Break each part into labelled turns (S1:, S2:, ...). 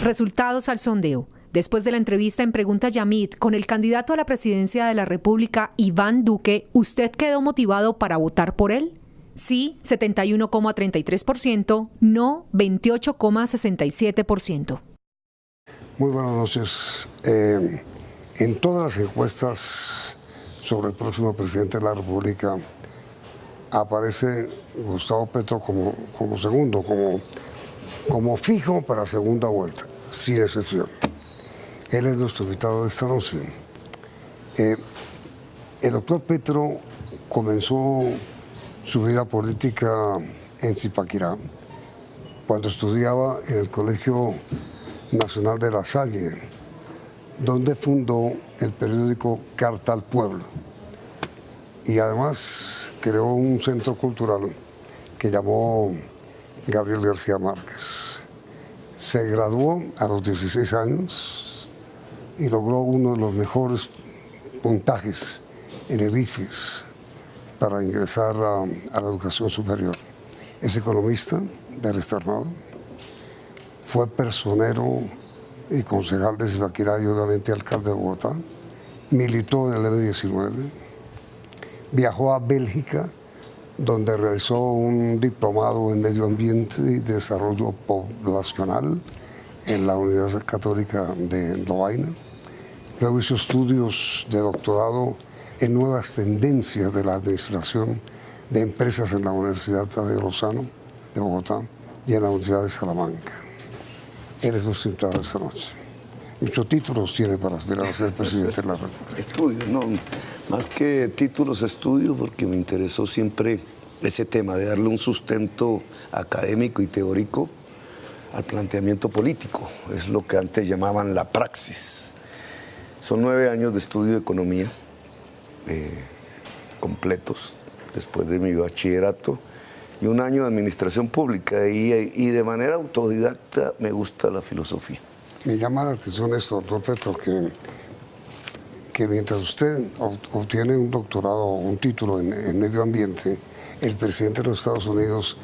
S1: Resultados al sondeo. Después de la entrevista en Pregunta Yamit con el candidato a la presidencia de la República, Iván Duque, ¿usted quedó motivado para votar por él? Sí, 71,33%, no, 28,67%.
S2: Muy buenas noches. En todas las encuestas sobre el próximo presidente de la República aparece Gustavo Petro como segundo, como fijo para segunda vuelta, sin excepción. Él es nuestro invitado de esta noche. El doctor Petro comenzó su vida política en Zipaquirá, cuando estudiaba en el Colegio Nacional de La Salle, donde fundó el periódico Carta al Pueblo. Y además creó un centro cultural que llamó Gabriel García Márquez. Se graduó a los 16 años y logró uno de los mejores puntajes en el IFES para ingresar a la educación superior. Es economista del externado, fue personero y concejal de Zipaquirá y obviamente alcalde de Bogotá, militó en el M-19, viajó a Bélgica, donde realizó un diplomado en medio ambiente y desarrollo poblacional en la Universidad Católica de Lovaina. Luego hizo estudios de doctorado en nuevas tendencias de la administración de empresas en la Universidad de Lozano, de Bogotá, y en la Universidad de Salamanca. Él es nuestro invitado esta noche. Muchos títulos tiene para aspirar a ser presidente de la República.
S3: Estudios, no, más que títulos, estudios, porque me interesó siempre ese tema de darle un sustento académico y teórico al planteamiento político. Es lo que antes llamaban la praxis. Son 9 años de estudio de economía completos, después de mi bachillerato, y 1 año de administración pública, y de manera autodidacta me gusta la filosofía.
S2: Me llama la atención esto, doctor Petro, que mientras usted obtiene un doctorado o un título en medio ambiente, el presidente de los Estados Unidos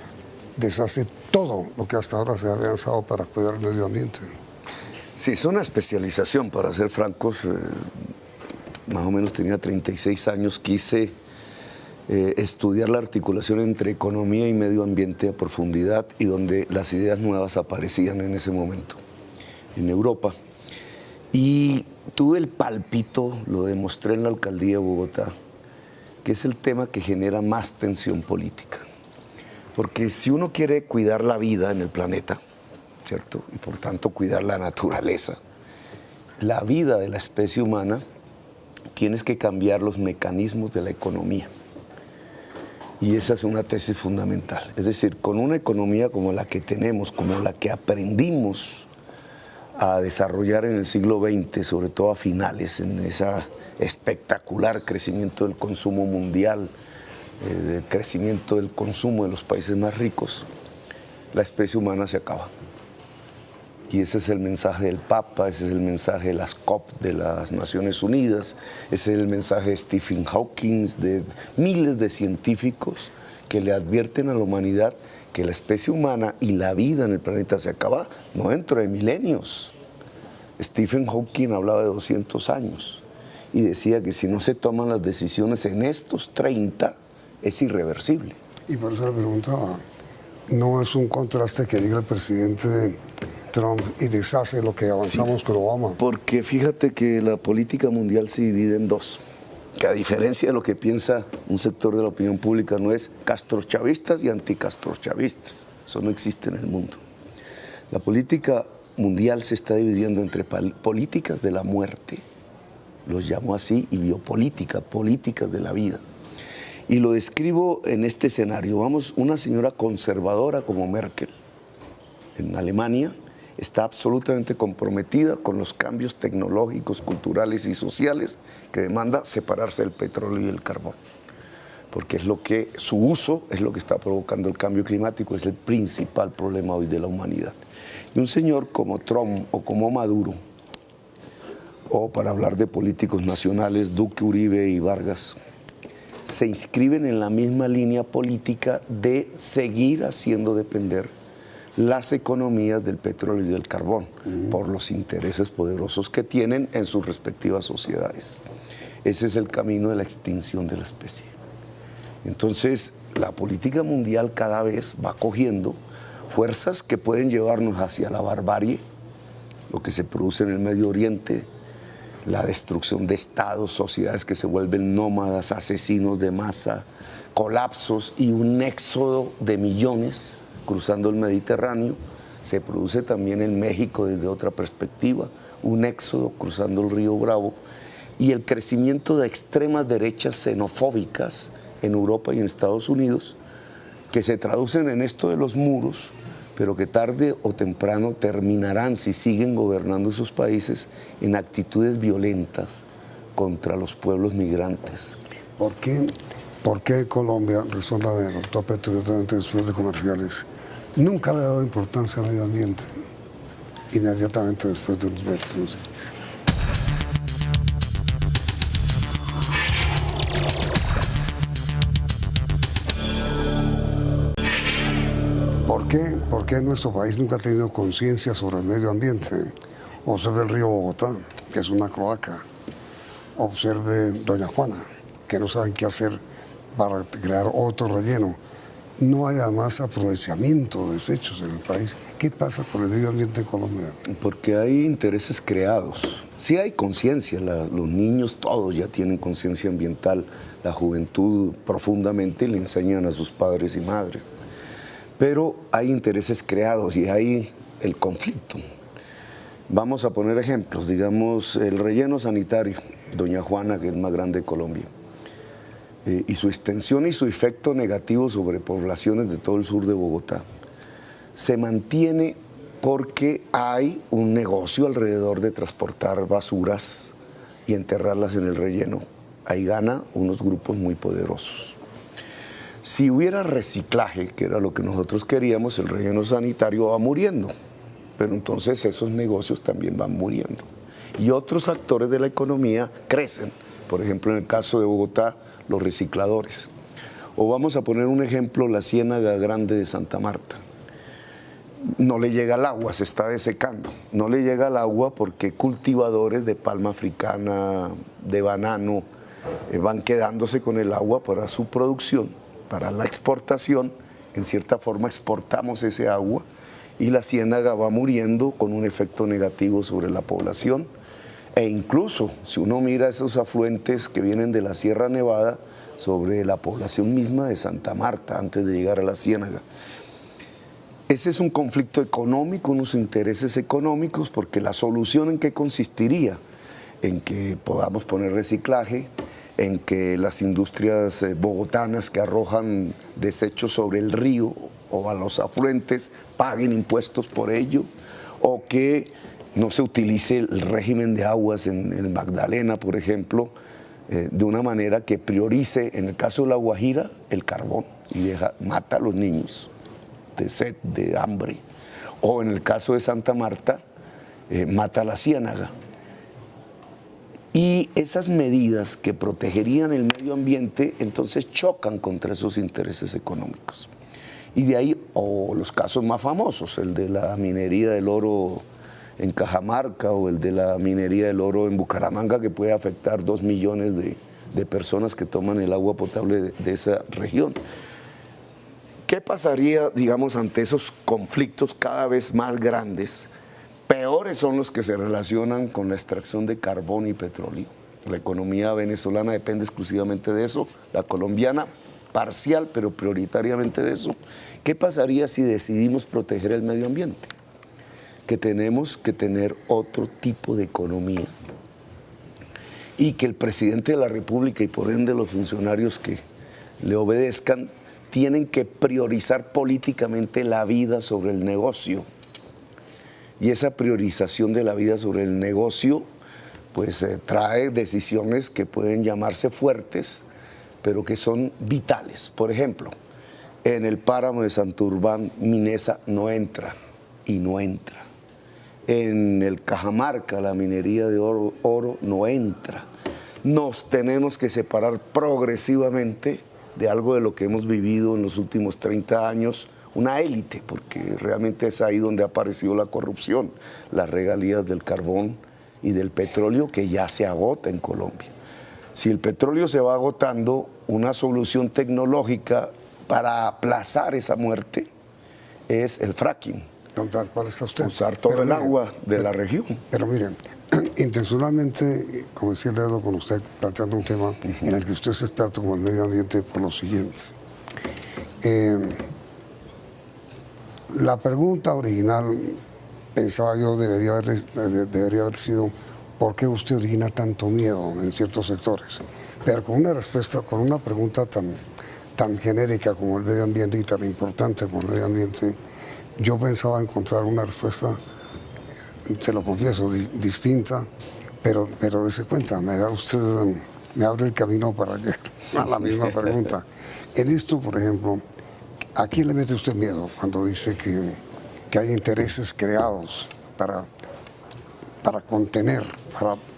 S2: deshace todo lo que hasta ahora se ha avanzado para cuidar el medio ambiente.
S3: Sí, es una especialización, para ser francos. Más o menos tenía 36 años, quise estudiar la articulación entre economía y medio ambiente a profundidad, y donde las ideas nuevas aparecían en ese momento, en Europa. Y tuve el pálpito, lo demostré en la alcaldía de Bogotá, que es el tema que genera más tensión política. Porque si uno quiere cuidar la vida en el planeta, ¿cierto? Y por tanto cuidar la naturaleza, la vida de la especie humana, tienes que cambiar los mecanismos de la economía. Y esa es una tesis fundamental. Es decir, con una economía como la que tenemos, como la que aprendimos a desarrollar en el siglo XX, sobre todo a finales, en ese espectacular crecimiento del consumo mundial, del crecimiento del consumo de los países más ricos, la especie humana se acaba. Y ese es el mensaje del Papa, ese es el mensaje de las COP de las Naciones Unidas, ese es el mensaje de Stephen Hawking, de miles de científicos que le advierten a la humanidad que la especie humana y la vida en el planeta se acaba no dentro de milenios. Stephen Hawking hablaba de 200 años y decía que si no se toman las decisiones en estos 30, es irreversible.
S2: Y por eso le preguntaba, ¿no es un contraste que diga el presidente Trump y deshace lo que avanzamos con Obama?
S3: Porque fíjate que la política mundial se divide en dos, que a diferencia de lo que piensa un sector de la opinión pública, no es castrochavistas y anticastrochavistas. Eso no existe en el mundo. La política mundial se está dividiendo entre políticas de la muerte, los llamo así, y biopolítica, políticas de la vida. Y lo describo en este escenario. Vamos, una señora conservadora como Merkel, en Alemania, está absolutamente comprometida con los cambios tecnológicos, culturales y sociales que demanda separarse del petróleo y el carbón. Porque es lo que, su uso es lo que está provocando el cambio climático, es el principal problema hoy de la humanidad. Y un señor como Trump o como Maduro, o para hablar de políticos nacionales, Duque, Uribe y Vargas, se inscriben en la misma línea política de seguir haciendo depender las economías del petróleo y del carbón, por los intereses poderosos que tienen en sus respectivas sociedades. Ese es el camino de la extinción de la especie. Entonces, la política mundial cada vez va cogiendo fuerzas que pueden llevarnos hacia la barbarie, lo que se produce en el Medio Oriente, la destrucción de estados, sociedades que se vuelven nómadas, asesinos de masa, colapsos y un éxodo de millones cruzando el Mediterráneo. Se produce también en México desde otra perspectiva, un éxodo cruzando el río Bravo, y el crecimiento de extremas derechas xenofóbicas en Europa y en Estados Unidos, que se traducen en esto de los muros, pero que tarde o temprano terminarán, si siguen gobernando esos países, en actitudes violentas contra los pueblos migrantes.
S2: ¿Por qué Colombia, responde el doctor Petro después de comerciales, nunca le ha dado importancia al medio ambiente inmediatamente después de los versos? ¿Por qué nuestro país nunca ha tenido conciencia sobre el medio ambiente? Observe el río Bogotá, que es una cloaca. Observe Doña Juana, que no saben qué hacer para crear otro relleno. No hay además aprovechamiento de desechos en el país. ¿Qué pasa con el medio ambiente en Colombia?
S3: Porque hay intereses creados. Sí hay conciencia, los niños todos ya tienen conciencia ambiental, la juventud profundamente le enseñan a sus padres y madres. Pero hay intereses creados y hay el conflicto. Vamos a poner ejemplos, digamos el relleno sanitario, Doña Juana, que es el más grande de Colombia, y su extensión y su efecto negativo sobre poblaciones de todo el sur de Bogotá, se mantiene porque hay un negocio alrededor de transportar basuras y enterrarlas en el relleno. Ahí gana unos grupos muy poderosos. Si hubiera reciclaje, que era lo que nosotros queríamos, el relleno sanitario va muriendo, pero entonces esos negocios también van muriendo. Y otros actores de la economía crecen, por ejemplo en el caso de Bogotá, los recicladores. O vamos a poner un ejemplo, la Ciénaga Grande de Santa Marta. No le llega el agua, se está desecando. No le llega el agua porque cultivadores de palma africana, de banano, van quedándose con el agua para su producción, para la exportación. En cierta forma exportamos ese agua y la ciénaga va muriendo con un efecto negativo sobre la población. E incluso, si uno mira esos afluentes que vienen de la Sierra Nevada, sobre la población misma de Santa Marta, antes de llegar a la ciénaga. Ese es un conflicto económico, unos intereses económicos, porque la solución ¿en qué consistiría? En que podamos poner reciclaje, en que las industrias bogotanas que arrojan desechos sobre el río o a los afluentes paguen impuestos por ello, o que no se utilice el régimen de aguas en el Magdalena, por ejemplo, de una manera que priorice, en el caso de La Guajira, el carbón y mata a los niños de sed, de hambre, o en el caso de Santa Marta, mata a la ciénaga. Y esas medidas que protegerían el medio ambiente, entonces chocan contra esos intereses económicos. Y de ahí, o los casos más famosos, el de la minería del oro en Cajamarca o el de la minería del oro en Bucaramanga, que puede afectar 2 millones de personas que toman el agua potable de esa región. ¿Qué pasaría, digamos, ante esos conflictos cada vez más grandes? Peores son los que se relacionan con la extracción de carbón y petróleo. La economía venezolana depende exclusivamente de eso, la colombiana parcial, pero prioritariamente de eso. ¿Qué pasaría si decidimos proteger el medio ambiente? Que tenemos que tener otro tipo de economía y que el presidente de la República y por ende los funcionarios que le obedezcan tienen que priorizar políticamente la vida sobre el negocio. Y esa priorización de la vida sobre el negocio pues trae decisiones que pueden llamarse fuertes, pero que son vitales. Por ejemplo, en el páramo de Santurbán, Minesa no entra y no entra. En el Cajamarca, la minería de oro no entra. Nos tenemos que separar progresivamente de algo de lo que hemos vivido en los últimos 30 años, una élite, porque realmente es ahí donde ha aparecido la corrupción, las regalías del carbón y del petróleo que ya se agota en Colombia. Si el petróleo se va agotando, una solución tecnológica para aplazar esa muerte es el fracking.
S2: ¿Cuál está usted?
S3: Usar todo el agua de la región.
S2: Pero miren, intencionalmente comencé el dedo con usted planteando un tema en el que usted es experto como el medio ambiente por lo siguiente. La pregunta original, pensaba yo, debería haber sido ¿por qué usted origina tanto miedo en ciertos sectores? Pero con una respuesta, con una pregunta tan genérica como el medio ambiente y tan importante como el medio ambiente, yo pensaba encontrar una respuesta, se lo confieso, distinta, pero dése cuenta, me abre el camino para llegar a la misma pregunta. En esto, por ejemplo, ¿a quién le mete usted miedo cuando dice que hay intereses creados para contener,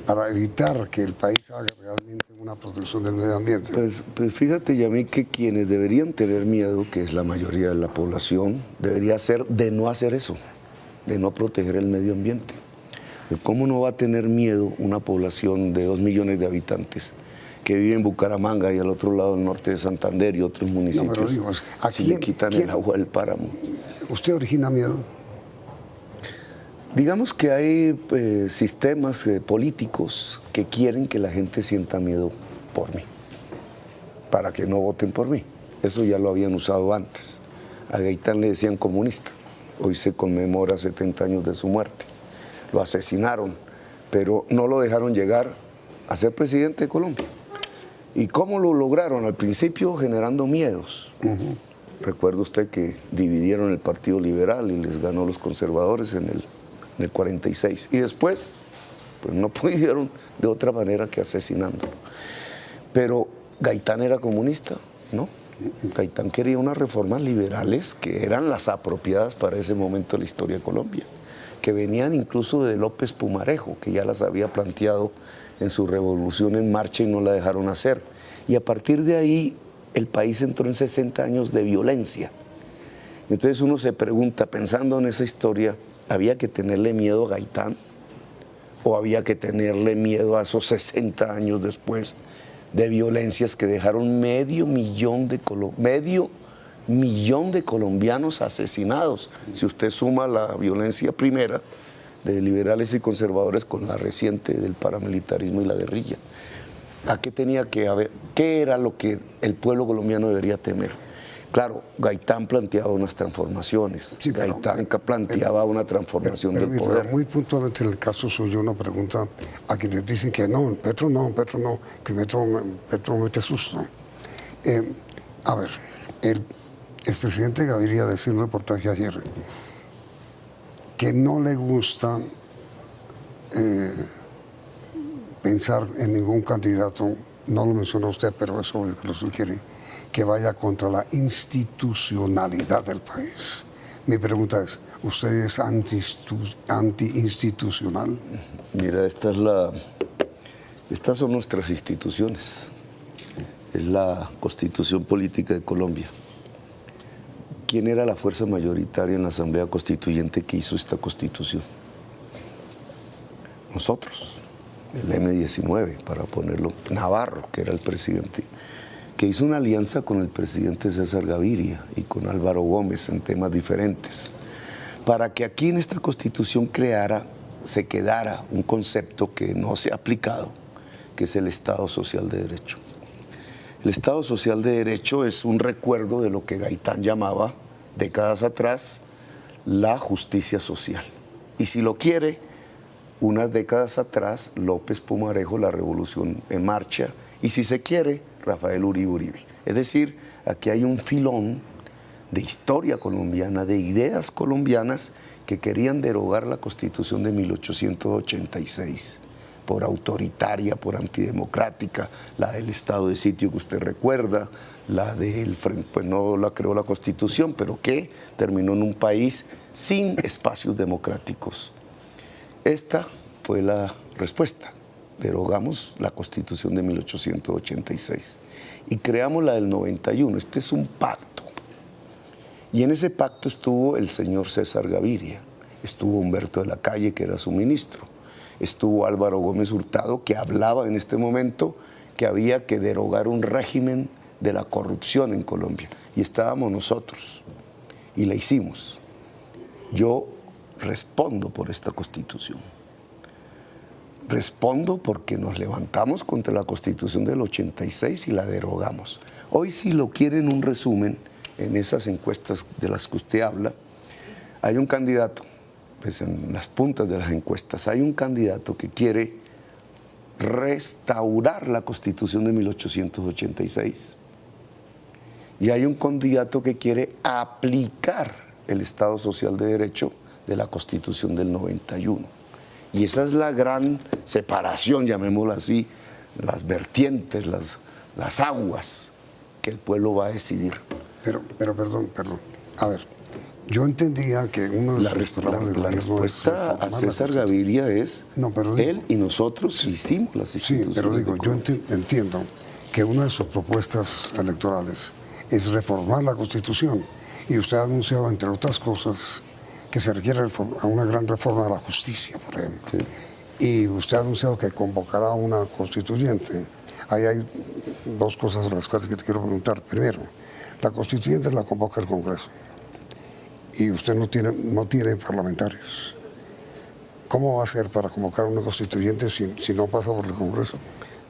S2: para evitar que el país haga realmente una protección del medio ambiente?
S3: Pues fíjate, Yamil, que quienes deberían tener miedo, que es la mayoría de la población, debería ser de no hacer eso, de no proteger el medio ambiente. ¿Cómo no va a tener miedo una población de 2 millones de habitantes que vive en Bucaramanga y al otro lado del norte de Santander y otros municipios?
S2: No, pero digo,
S3: si le quitan el agua del páramo.
S2: ¿Usted origina miedo?
S3: Digamos que hay sistemas políticos que quieren que la gente sienta miedo por mí, para que no voten por mí. Eso ya lo habían usado antes. A Gaitán le decían comunista. Hoy se conmemora 70 años de su muerte. Lo asesinaron, pero no lo dejaron llegar a ser presidente de Colombia. ¿Y cómo lo lograron? Al principio generando miedos. Recuerda usted que dividieron el Partido Liberal y les ganó los conservadores en el 46. Y después, pues no pudieron de otra manera que asesinándolo. Pero Gaitán era comunista, ¿no? Gaitán quería unas reformas liberales que eran las apropiadas para ese momento de la historia de Colombia, que venían incluso de López Pumarejo, que ya las había planteado en su revolución en marcha y no la dejaron hacer. Y a partir de ahí el país entró en 60 años de violencia. Entonces uno se pregunta, pensando en esa historia, ¿había que tenerle miedo a Gaitán? ¿O había que tenerle miedo a esos 60 años después de violencias que dejaron medio millón de colombianos asesinados? Si usted suma la violencia primera de liberales y conservadores con la reciente del paramilitarismo y la guerrilla. ¿A qué tenía que haber? ¿Qué era lo que el pueblo colombiano debería temer? Claro, Gaitán planteaba unas transformaciones. Sí, Gaitán planteaba una transformación del poder.
S2: Muy puntualmente en el caso suyo, una pregunta a quienes dicen que no, Petro no, que Petro mete susto. A ver, el expresidente Gaviria decía en un reportaje ayer que no le gusta pensar en ningún candidato, no lo menciona usted, pero es obvio que lo sugiere, que vaya contra la institucionalidad del país. Mi pregunta es, ¿usted es anti-institucional?
S3: Mira, estas son nuestras instituciones. Es la Constitución Política de Colombia. ¿Quién era la fuerza mayoritaria en la Asamblea Constituyente que hizo esta Constitución? Nosotros, el M-19, para ponerlo, Navarro, que era el presidente, que hizo una alianza con el presidente César Gaviria y con Álvaro Gómez en temas diferentes, para que aquí en esta Constitución se quedara un concepto que no se ha aplicado, que es el Estado Social de Derecho. El Estado Social de Derecho es un recuerdo de lo que Gaitán llamaba, décadas atrás, la justicia social. Y si lo quiere, unas décadas atrás, López Pumarejo, la Revolución en Marcha, y si se quiere, Rafael Uribe Uribe. Es decir, aquí hay un filón de historia colombiana, de ideas colombianas que querían derogar la Constitución de 1886 por autoritaria, por antidemocrática, la del estado de sitio que usted recuerda, la del frente, pues no la creó la Constitución, pero que terminó en un país sin espacios democráticos. Esta fue la respuesta. Derogamos la Constitución de 1886 y creamos la del 91. Este es un pacto Y en ese pacto estuvo el señor César Gaviria, estuvo Humberto de la Calle, que era su ministro, estuvo Álvaro Gómez Hurtado, que hablaba en este momento que había que derogar un régimen de la corrupción en Colombia. Y estábamos nosotros, y la hicimos. Yo respondo por esta Constitución. Respondo porque nos levantamos contra la Constitución del 86 y la derogamos. Hoy, si lo quieren un resumen, en esas encuestas de las que usted habla, hay un candidato, pues en las puntas de las encuestas, hay un candidato que quiere restaurar la Constitución de 1886 y hay un candidato que quiere aplicar el Estado Social de Derecho de la Constitución del 91. Y esa es la gran separación, llamémosla así, las vertientes, las aguas que el pueblo va a decidir.
S2: Pero perdón. A ver, yo entendía que uno de
S3: la respuesta a César Gaviria es, no, pero digo, él y nosotros hicimos las instituciones.
S2: Sí, pero digo, yo entiendo que una de sus propuestas electorales es reformar la Constitución. Y usted ha anunciado, entre otras cosas, que se requiere una gran reforma de la justicia, por ejemplo. Sí. Y usted ha anunciado que convocará una constituyente. Ahí hay dos cosas sobre las cuales te quiero preguntar. Primero, la constituyente la convoca el Congreso y usted no tiene parlamentarios. ¿Cómo va a hacer para convocar una constituyente si no pasa por el Congreso?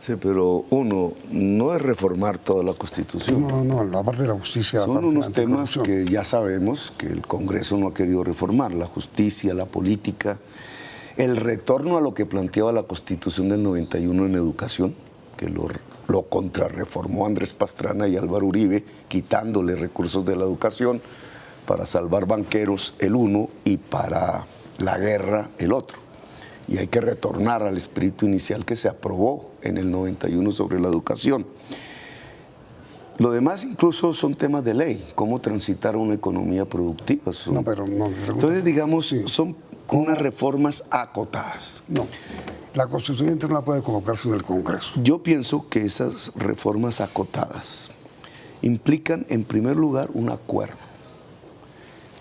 S3: Sí, pero uno, no es reformar toda la Constitución.
S2: No, la parte de la justicia.
S3: Son unos temas que ya sabemos que el Congreso no ha querido reformar, la justicia, la política, el retorno a lo que planteaba la Constitución del 91 en educación, que lo contrarreformó Andrés Pastrana y Álvaro Uribe, quitándole recursos de la educación para salvar banqueros el uno y para la guerra el otro. Y hay que retornar al espíritu inicial que se aprobó en el 91 sobre la educación. Lo demás incluso son temas de ley, cómo transitar a una economía productiva. Entonces, digamos, son unas reformas acotadas.
S2: No, la constituyente no la puede convocarse en el Congreso.
S3: Yo pienso que esas reformas acotadas implican, en primer lugar, un acuerdo.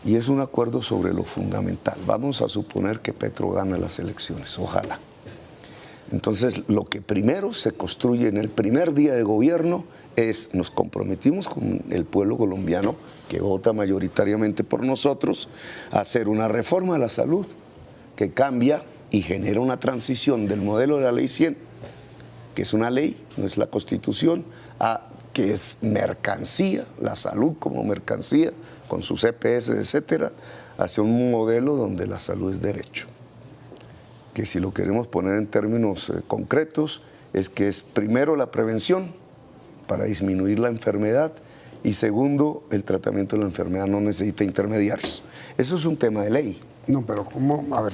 S3: Y es un acuerdo sobre lo fundamental. Vamos a suponer que Petro gana las elecciones, ojalá. Entonces, lo que primero se construye en el primer día de gobierno es, nos comprometimos con el pueblo colombiano, que vota mayoritariamente por nosotros, a hacer una reforma de la salud que cambia y genera una transición del modelo de la Ley 100, que es una ley, no es la Constitución, a que es mercancía, la salud como mercancía, con sus EPS, etcétera, hacia un modelo donde la salud es derecho. Que si lo queremos poner en términos concretos, es que es primero la prevención para disminuir la enfermedad y segundo, el tratamiento de la enfermedad no necesita intermediarios. Eso es un tema de ley.
S2: No, pero ¿cómo? A ver,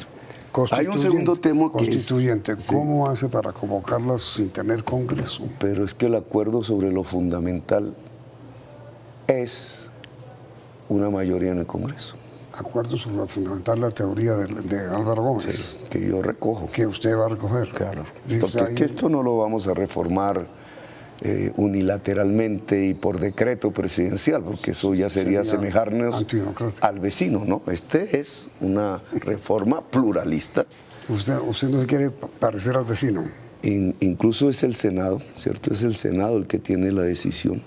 S3: hay un segundo tema que
S2: constituyente, ¿cómo hace para convocarlas sin tener Congreso?
S3: Pero es que el acuerdo sobre lo fundamental es una mayoría en el Congreso.
S2: Acuerdo sobre lo fundamental, la teoría de Álvaro Gómez.
S3: Sí, que yo recojo.
S2: Que usted va a recoger.
S3: Claro. Porque es que esto no lo vamos a reformar unilateralmente y por decreto presidencial, porque eso ya sería asemejarnos al vecino, ¿no? Este es una reforma pluralista.
S2: Usted no se quiere parecer al vecino.
S3: Incluso es el Senado, ¿cierto? Es el Senado el que tiene la decisión.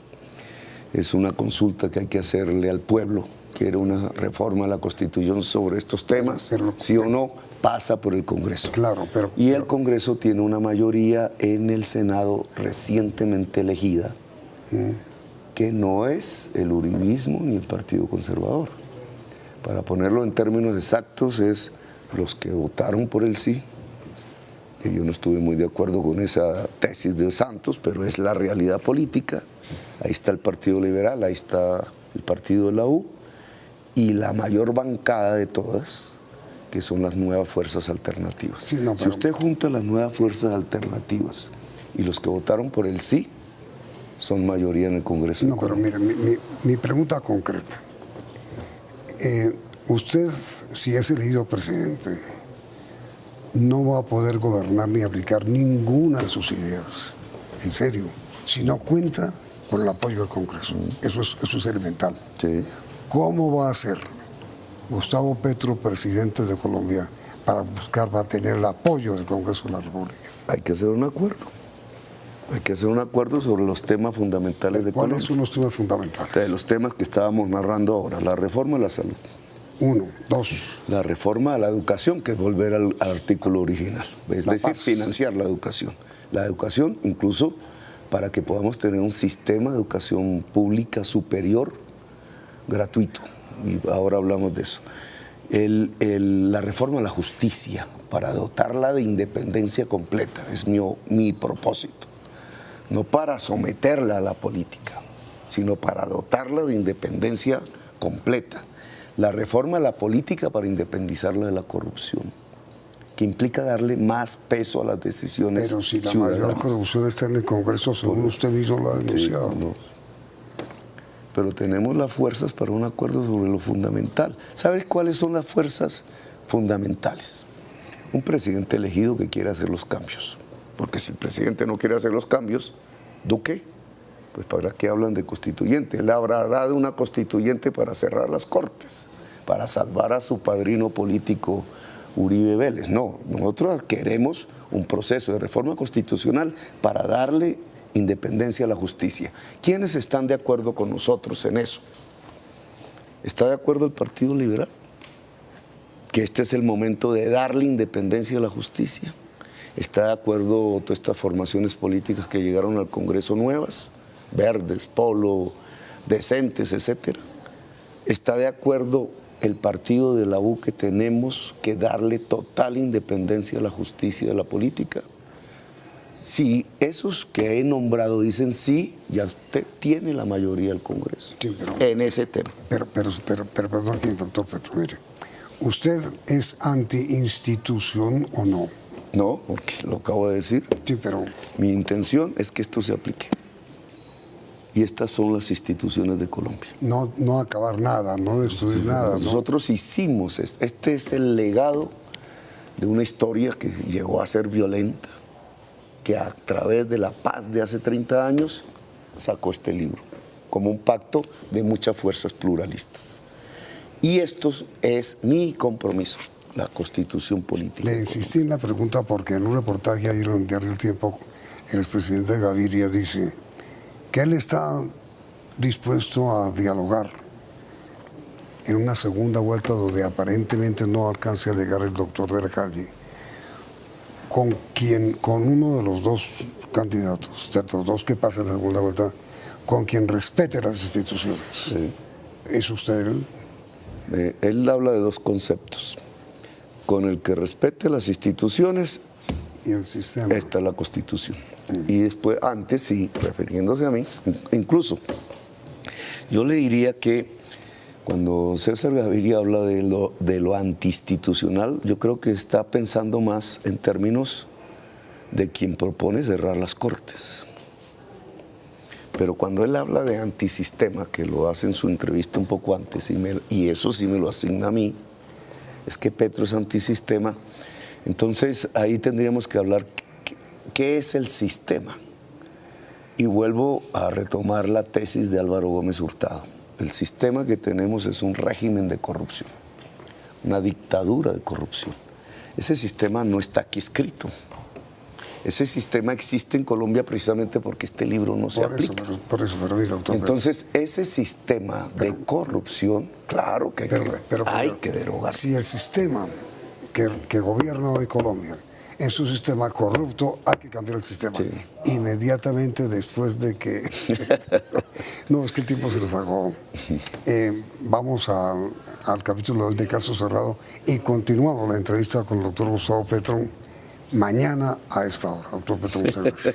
S3: Es una consulta que hay que hacerle al pueblo. Quiere una reforma a la Constitución sobre estos temas, sí o no, pasa por el Congreso.
S2: Claro,
S3: y el Congreso tiene una mayoría en el Senado recientemente elegida, que no es el uribismo ni el Partido Conservador. Para ponerlo en términos exactos, es los que votaron por el sí, que yo no estuve muy de acuerdo con esa tesis de Santos, pero es la realidad política. Ahí está el Partido Liberal, ahí está el Partido de la U, y la mayor bancada de todas, que son las nuevas fuerzas alternativas.
S2: Sí, no,
S3: si usted junta las nuevas fuerzas alternativas y los que votaron por el sí, son mayoría en el Congreso.
S2: No, pero mire, mi pregunta concreta. Usted, si es elegido presidente, no va a poder gobernar ni aplicar ninguna de sus ideas, en serio, si no cuenta con el apoyo del Congreso. Eso es elemental.
S3: Sí.
S2: ¿Cómo va a ser Gustavo Petro, presidente de Colombia, para tener el apoyo del Congreso de la República?
S3: Hay que hacer un acuerdo. Hay que hacer un acuerdo sobre los temas fundamentales de Colombia.
S2: ¿Cuáles son los temas fundamentales?
S3: De los temas que estábamos narrando ahora. La reforma a la salud.
S2: 1, 2.
S3: La reforma a la educación, que es volver al artículo original. Es decir, financiar la educación. La educación incluso para que podamos tener un sistema de educación pública superior gratuito. Y ahora hablamos de eso. La reforma a la justicia, para dotarla de independencia completa, es mi propósito. No para someterla a la política, sino para dotarla de independencia completa. La reforma a la política para independizarla de la corrupción, que implica darle más peso a las decisiones
S2: Pero si la
S3: ciudadanas.
S2: mayor corrupción está en el Congreso, según usted mismo lo ha denunciado.
S3: Sí, no. Pero tenemos las fuerzas para un acuerdo sobre lo fundamental. ¿Sabes cuáles son las fuerzas fundamentales? Un presidente elegido que quiere hacer los cambios. Porque si el presidente no quiere hacer los cambios, Duque, pues ¿para qué hablan de constituyente? Él hablará de una constituyente para cerrar las cortes, para salvar a su padrino político Uribe Vélez. No, nosotros queremos un proceso de reforma constitucional para darle independencia a la justicia. ¿Quiénes están de acuerdo con nosotros en eso? ¿Está de acuerdo el Partido Liberal? Que este es el momento de darle independencia a la justicia. ¿Está de acuerdo todas estas formaciones políticas que llegaron al Congreso nuevas? Verdes, Polo, Decentes, etcétera. ¿Está de acuerdo el partido de la U que tenemos que darle total independencia a la justicia y a la política? Si esos que he nombrado dicen sí, ya usted tiene la mayoría del Congreso en ese tema.
S2: Pero perdón, doctor Petro, mire, ¿usted es anti-institución o no?
S3: No, porque lo acabo de decir.
S2: Sí, pero
S3: mi intención es que esto se aplique. Y estas son las instituciones de Colombia.
S2: no acabar nada, no destruir nada.
S3: Nosotros hicimos esto. Este es el legado de una historia que llegó a ser violenta, que a través de la paz de hace 30 años sacó este libro, como un pacto de muchas fuerzas pluralistas. Y esto es mi compromiso, la Constitución política.
S2: Le insistí en la pregunta porque en un reportaje ayer en el diario El Tiempo, el expresidente Gaviria dice que él está dispuesto a dialogar en una segunda vuelta donde aparentemente no alcance a llegar el doctor de la calle, con uno de los dos candidatos, de los dos que pasan la segunda vuelta, con quien respete las instituciones.
S3: Sí.
S2: ¿Es usted él?
S3: Él habla de dos conceptos. Con el que respete las instituciones,
S2: y el sistema.
S3: está la Constitución. Y después, antes, sí, refiriéndose a mí, incluso, yo le diría que cuando César Gaviria habla de lo antiinstitucional, yo creo que está pensando más en términos de quien propone cerrar las cortes. Pero cuando él habla de antisistema, que lo hace en su entrevista un poco antes, y eso sí me lo asigna a mí, es que Petro es antisistema, entonces ahí tendríamos que hablar qué es el sistema. Y vuelvo a retomar la tesis de Álvaro Gómez Hurtado. El sistema que tenemos es un régimen de corrupción, una dictadura de corrupción. Ese sistema no está aquí escrito. Ese sistema existe en Colombia precisamente porque este libro no se aplica.
S2: Por eso, doctor.
S3: Entonces, ese sistema de corrupción, claro que hay que derogar.
S2: Si el sistema que gobierna hoy Colombia es un sistema corrupto, hay que cambiar el sistema.
S3: Sí.
S2: Inmediatamente después de que... No, es que el tiempo se nos acabó. Vamos al capítulo de Caso Cerrado y continuamos la entrevista con el doctor Gustavo Petro mañana a esta hora. Doctor Petro, muchas gracias.